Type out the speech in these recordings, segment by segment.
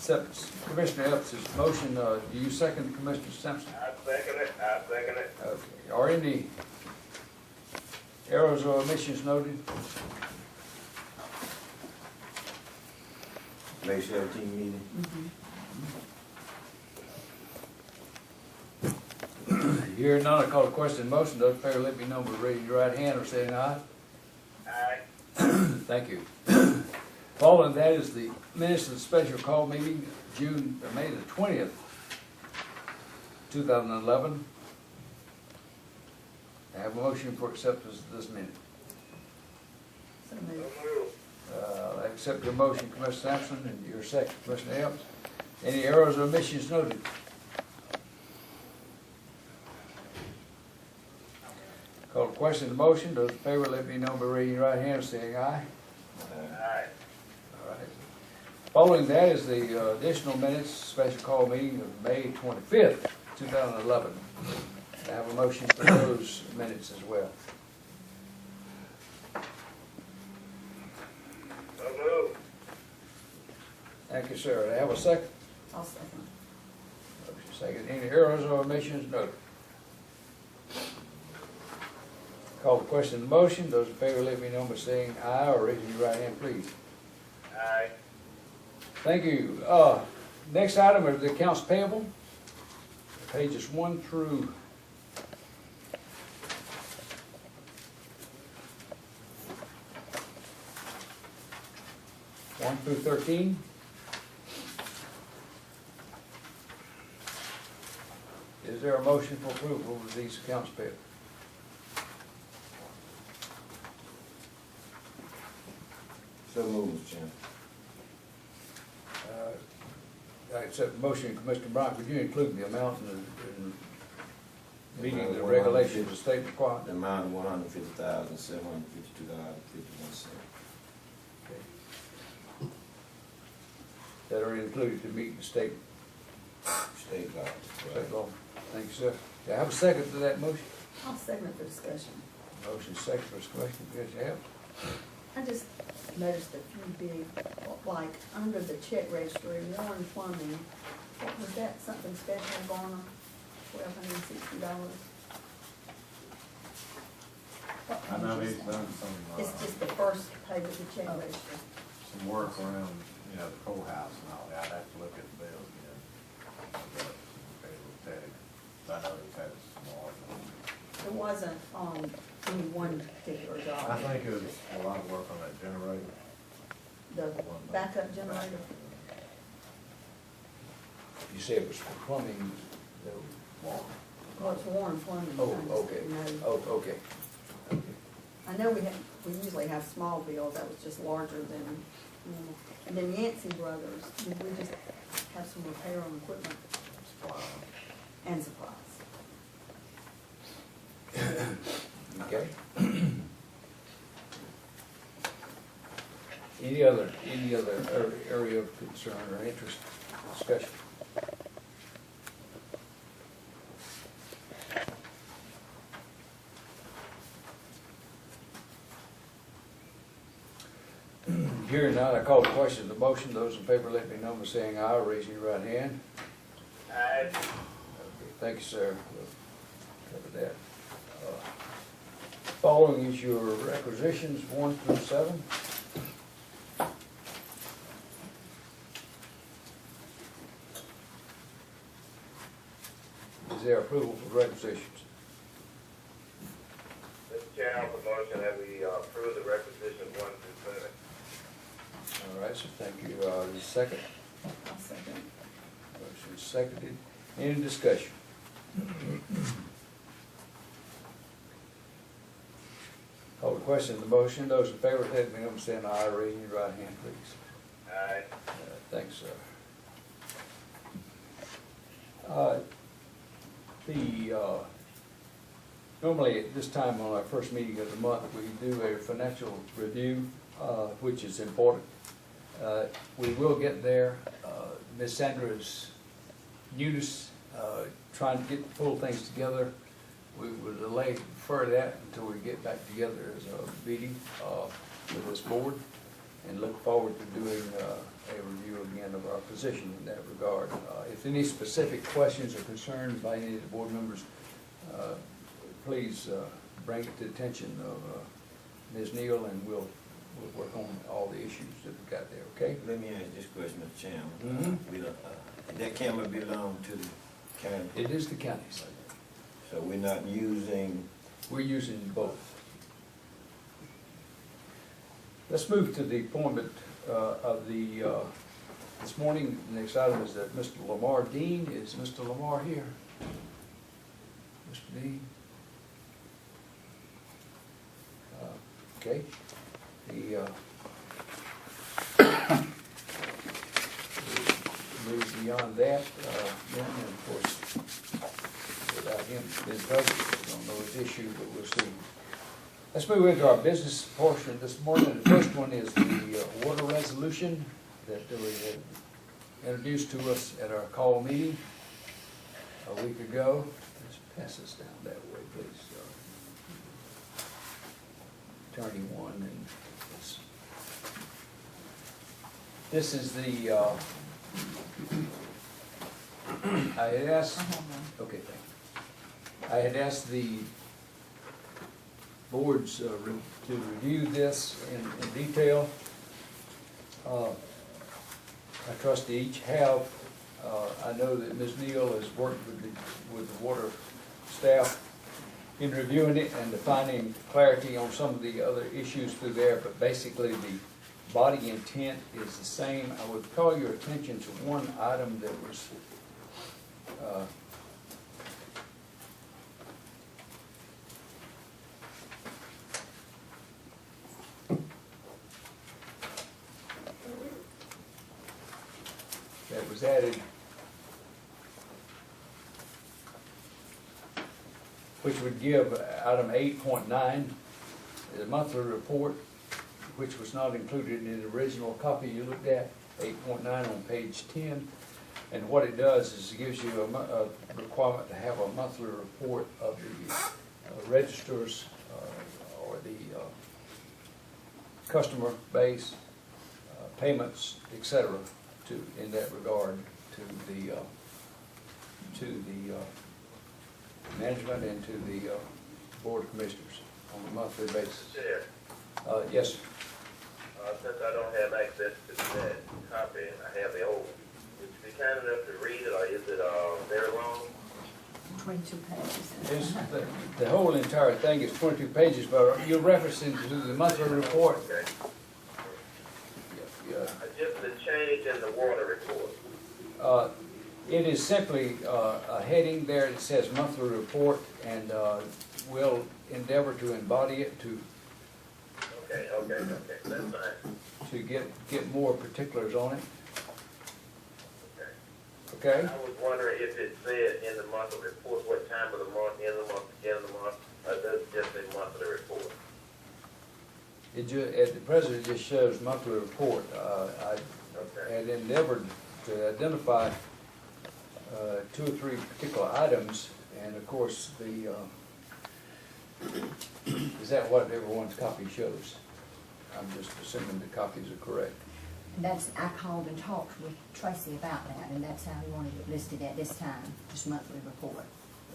accepts Commissioner Epps' motion. Do you second Commissioner Sampson? I second it. Okay. Are any errors or omissions noted? May 17 meeting. Hearing none, I call the question in motion. Those in favor, let me know by raising your right hand or saying aye. Aye. Thank you. Following that is the minutes of the special call meeting, May the 20th, 2011. I have a motion for acceptance of this minute. So So moved. moved. I accept your motion, Commissioner Sampson, and your second, Commissioner Epps. Any errors or omissions noted? Call the question in the motion. Those in favor, let me know by raising your right hand and saying aye. Aye. All right. Following that is the additional minutes, special call meeting of May 25th, 2011. I have a motion for those minutes as well. So moved. Thank you, sir. I have a second. I'll second. Motion second. Any errors or omissions noted? Call the question in the motion. Those in favor, let me know by saying aye or raising your right hand, please. Aye. Thank you. Next item is the accounts payable, pages 1 through 13. Is there a motion for approval of these accounts payable? So moved, Mr. Chairman. I accept the motion, Commissioner Bryant. Would you include the amount in meeting the Amount of regulations of state requirement? The amount of $150,752.51. That are included to meet the state State law. law. Thank you, sir. Do I have a second to that motion? I'll second it for discussion. Motion second for discussion. Yes, you have. I just noticed a few big, like, under the check registry, Warren Plumbing, what was that, something special, Garner? $1,260? I know he's done some, It's just the first page of the check Oh. register. some work around, you know, the courthouse and all that. I'd have to look at the bill again. But it'll tell you. I know he's had some more. It wasn't on any one particular job. I think it was a lot of work on that generator. The backup generator. You said it was for plumbing, the water. Well, it's Warren Plumbing. Oh, I just okay. didn't know. Oh, okay. I know we usually have small bills, that was just larger than normal. And then Yancey Brothers, did we just have some repair on equipment Supply. and supplies? Okay. Any other area of concern or interest, discussion? Hearing none, I call the question of the motion. Those in favor, let me know by saying aye or raising your right hand. Aye. Okay, thank you, sir. We'll cover that. Following is your requisitions 1 through 7. Is there approval for requisitions? Mr. Chairman, the motion that we approve the requisitions 1 through 7. All right, so thank you. The second, I'll second. motion is seconded. Any discussion? Call the question of the motion. Those in favor, let me know by saying aye, raising your right hand, please. Aye. Thanks, sir. Normally at this time on our first meeting of the month, we do a financial review, which is important. We will get there. Ms. Sandra's Eunice, trying to pull things together. We will defer that until we get back together as a meeting with this board. and look forward to doing a review again of our position in that regard. If any specific questions or concerns by any of the board members, please bring it to the attention of Ms. Neal, and we'll work on all the issues that we've got there, okay? Let me ask this question, Mr. Chairman. Mhm. That camera belong to the county, It is the county's. so we're not using, We're using both. Let's move to the appointment of the, this morning, the next item is that Mr. Lamar Dean. Is Mr. Lamar here? Mr. Dean? Okay. The, move beyond that, then, and of course, without him being present, we don't know his issue, but we'll see. Let's move into our business portion this morning. The first one is the water resolution that we had introduced to us at our call meeting a week ago. Let's pass this down that way, please. Attorney one, and this is the, I had asked, okay, thank you. I had asked the boards to review this in detail. I trust they each have. I know that Ms. Neal has worked with the water staff in reviewing it and finding clarity on some of the other issues through there, but basically the body intent is the same. I would call your attention to one item that was added, which would give item 8.9, the monthly report, which was not included in the original copy you looked at, 8.9 on page 10. And what it does is it gives you a requirement to have a monthly report of the registers or the customer base, payments, etc. In that regard to the management and to the board of commissioners on a monthly basis. Chair, Yes, sir. since I don't have access to that copy, and I have the old, would you be kind enough to read it, or is it very long? 22 pages. The whole entire thing is 22 pages, but you're referencing to the monthly report. Okay. Yeah. Just the change in the water report. It is simply a heading there that says monthly report, and we'll endeavor to embody it to Okay, that's fine. to get more particulars on it. Okay. Okay? I was wondering if it said in the monthly report what time of the month, end of the month, beginning of the month, or does it just say monthly report? At the present, it just shows monthly report. I Okay. had endeavored to identify 2 or 3 particular items, and of course, is that what everyone's copy shows? I'm just assuming the copies are correct. That's, I called and talked with Tracy about that, and that's how he wanted it listed at this time, just monthly report.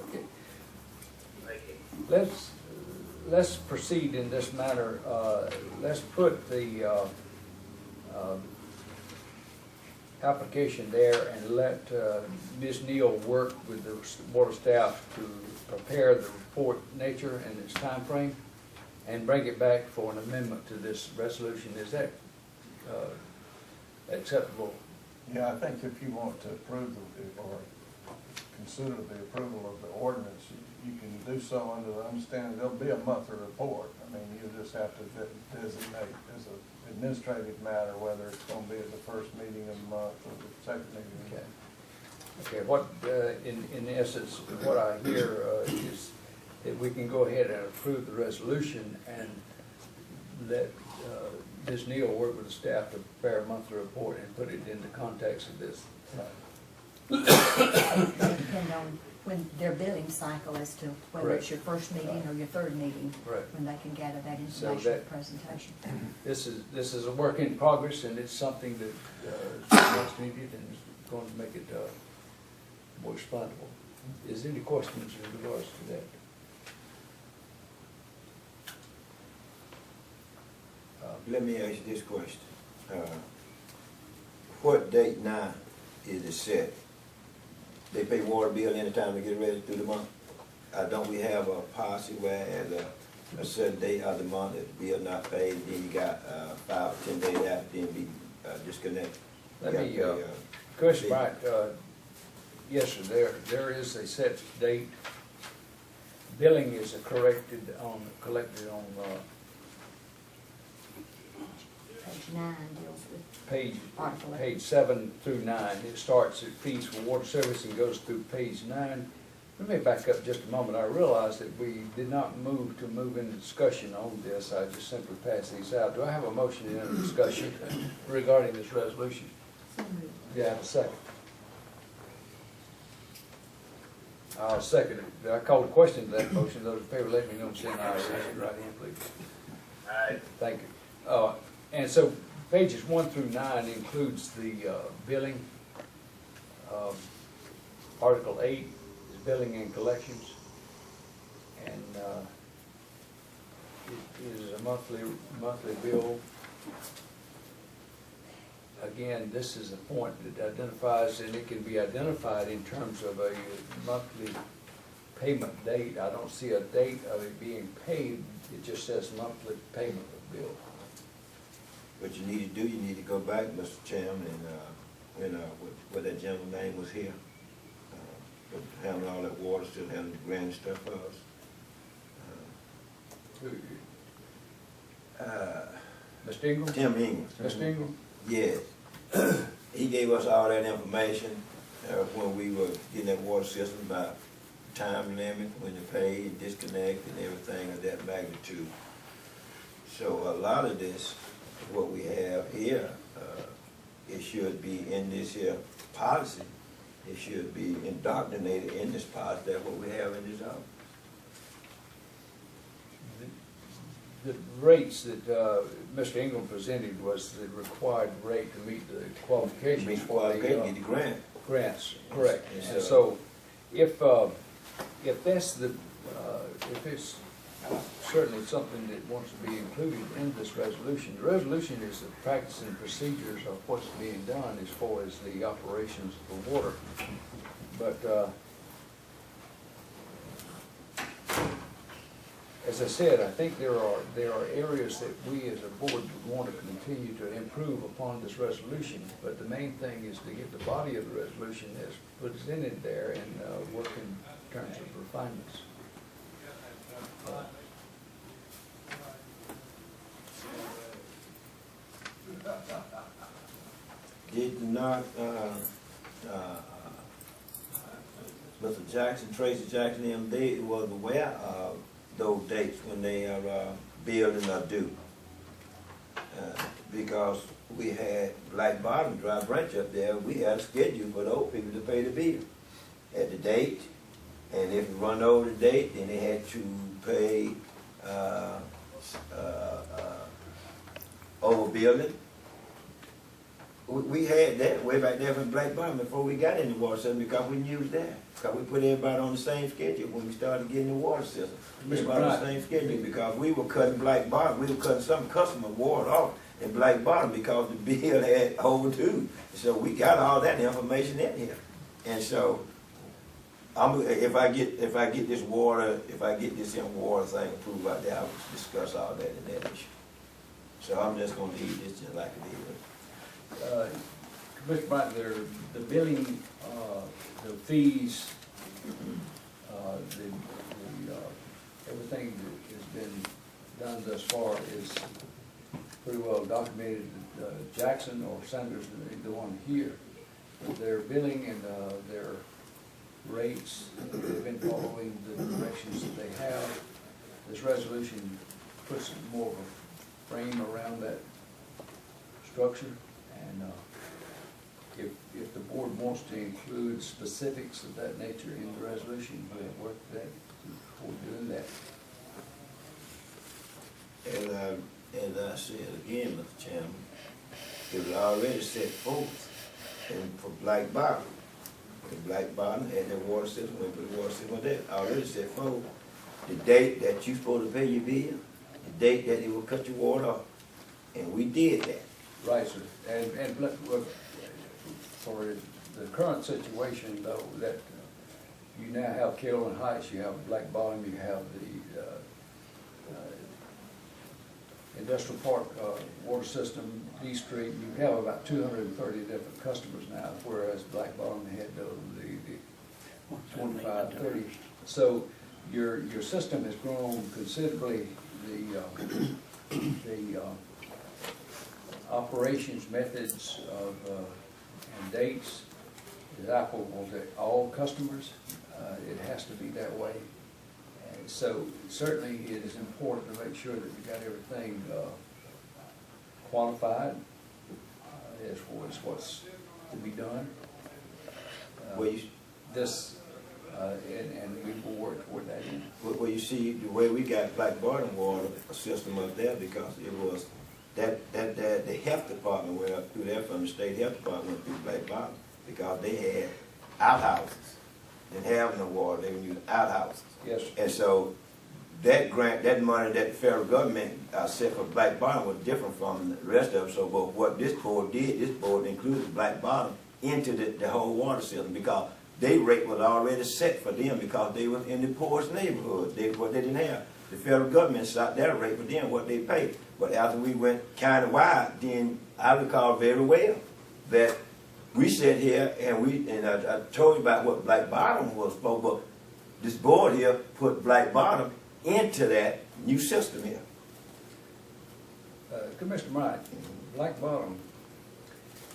Okay. Thank you. Let's proceed in this manner. Let's put the application there and let Ms. Neal work with the board of staff to prepare the report nature and its time frame, and bring it back for an amendment to this resolution. Is that acceptable? Yeah, I think if you want to approve or consider the approval of the ordinance, you can do so under the understanding there'll be a monthly report. I mean, you just have to designate as an administrative matter whether it's going to be at the first meeting of the month or the second meeting of the month. Okay, what, in essence, what I hear is that we can go ahead and approve the resolution and let Ms. Neal work with the staff to prepare a monthly report and put it in the context of this. Depend on when their billing cycle as to whether it's your first meeting or your third meeting, Right. when they can gather that So information that- for presentation. This is a work in progress, and it's something that is much needed and is going to make it more respondable. Is there any questions in regards to that? Let me ask you this question. What date now is it set? They pay water bill anytime they get ready through the month? Don't we have a policy where at a certain date of the month, if the bill not paid, then you got 5 or 10 days after, then be disconnected? You Let gotta me, pay, Question, Bryant, yes, sir, there is a set date. Billing is collected on, Page 9 deals with page, Article 8. page 7 through 9. It starts at fees for water service and goes through page 9. Let me back up just a moment. I realized that we did not move into discussion on this. I just simply passed these out. Do I have a motion to enter discussion regarding this resolution? So moved. Do I have a second? I'll second it. I call the question to that motion. Those in favor, let me know, saying aye. Raise your right hand, please. Aye. Thank you. And so pages 1 through 9 includes the billing. Article 8 is billing and collections. And it is a monthly bill. Again, this is a point that identifies, and it can be identified in terms of a monthly payment date. I don't see a date of it being paid. It just says monthly payment of bill. What you need to do, you need to go back, Mr. Chairman, and what that gentleman's name was here. Handling all that water, still handling the grand stuff for us. Mr. Ingram? Tim Ingram. Mr. Ingram? Yes. He gave us all that information when we were getting that water system about time limit, when to pay, disconnect, and everything of that magnitude. So a lot of this, what we have here, it should be in this here policy. It should be indoctrinated in this policy. That's what we have in this office. The rates that Mr. Ingram presented was the required rate to meet the qualifications Meet for the get the grant. grants, correct. Yes, And sir. so if that's the, if it's certainly something that wants to be included in this resolution, the resolution is the practice and procedures of what's being done as far as the operations of the water. But as I said, I think there are areas that we as a board would want to continue to improve upon this resolution. But the main thing is to get the body of the resolution as presented there and work in terms of refinements. Did not, Mr. Jackson, Tracy Jackson, them, they was aware of those dates when they are building are due. Because we had Black Bottom Dry Branch up there, we had a schedule for those people to pay the bill at the date. And if it run over the date, then they had to pay overbilling. We had that way back there from Black Bottom before we got in the water system because we used that. Because we put everybody on the same schedule when we started getting the water system. Everybody on the same schedule because we were cutting Black Bottom, we were cutting some customer water off in Black Bottom because the bill had overdue. So we got all that information in here. And so if I get this water, if I get this in water thing approved out there, I will discuss all that in that issue. So I'm just gonna leave this just like it is. Commissioner Bryant, the billing, the fees, everything that has been done thus far is pretty well documented. Jackson or Sanders, the one here, their billing and their rates, they've been following the directions that they have. This resolution puts more of a frame around that structure, and if the board wants to include specifics of that nature in the resolution, we'll work that before doing that. As I said again, Mr. Chairman, it was already set forth for Black Bottom. The Black Bottom had their water system, we put the water system there, already set forth the date that you supposed to pay your bill, the date that they will cut your water off, and we did that. Right, sir. And for the current situation though, that you now have Carolyn Heights, you have Black Bottom, you have the Industrial Park water system, D Street, you have about 230 different customers now, whereas Black Bottom had the 25, 30. So your system has grown considerably. The operations, methods of, and dates is applicable to all customers. It has to be that way. And so certainly it is important to make sure that we got everything qualified as far as what's to be done. Well, you, And we will work toward that end. well, you see, the way we got Black Bottom water system up there, because it was the health department went up through there from the state health department went through Black Bottom, because they had outhouses. Didn't have no water, they would use outhouses. Yes. And so that grant, that money that the federal government set for Black Bottom was different from the rest of them. So, but what this board did, this board included Black Bottom into the whole water system, because their rate was already set for them, because they was in the poorest neighborhoods. What they didn't have. The federal government set their rate for them, what they paid. But after we went county-wide, then I recall very well that we sat here and I told you about what Black Bottom was for, but this board here put Black Bottom into that new system here. Commissioner Wright, Black Bottom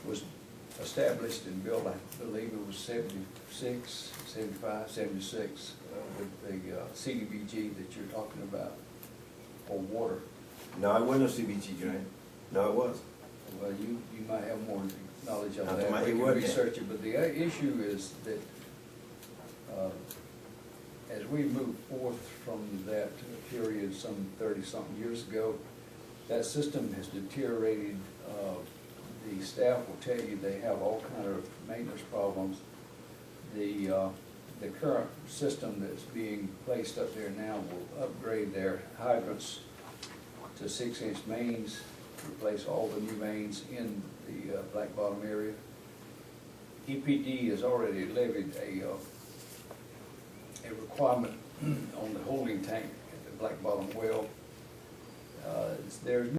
was established and built, I believe it was 76, 75, 76, with the CDBG that you're talking about for water. No, it wasn't a CBG grant. No, it wasn't. Well, you might have more knowledge on Not that. my- We it can wasn't. research it, but the issue is that as we move forth from that period some 30-something years ago, that system has deteriorated. The staff will tell you they have all kind of maintenance problems. The current system that's being placed up there now will upgrade their hydrants to 6-inch mains, replace all the new mains in the Black Bottom area. EPD has already levied a requirement on the holding tank at the Black Bottom well. There's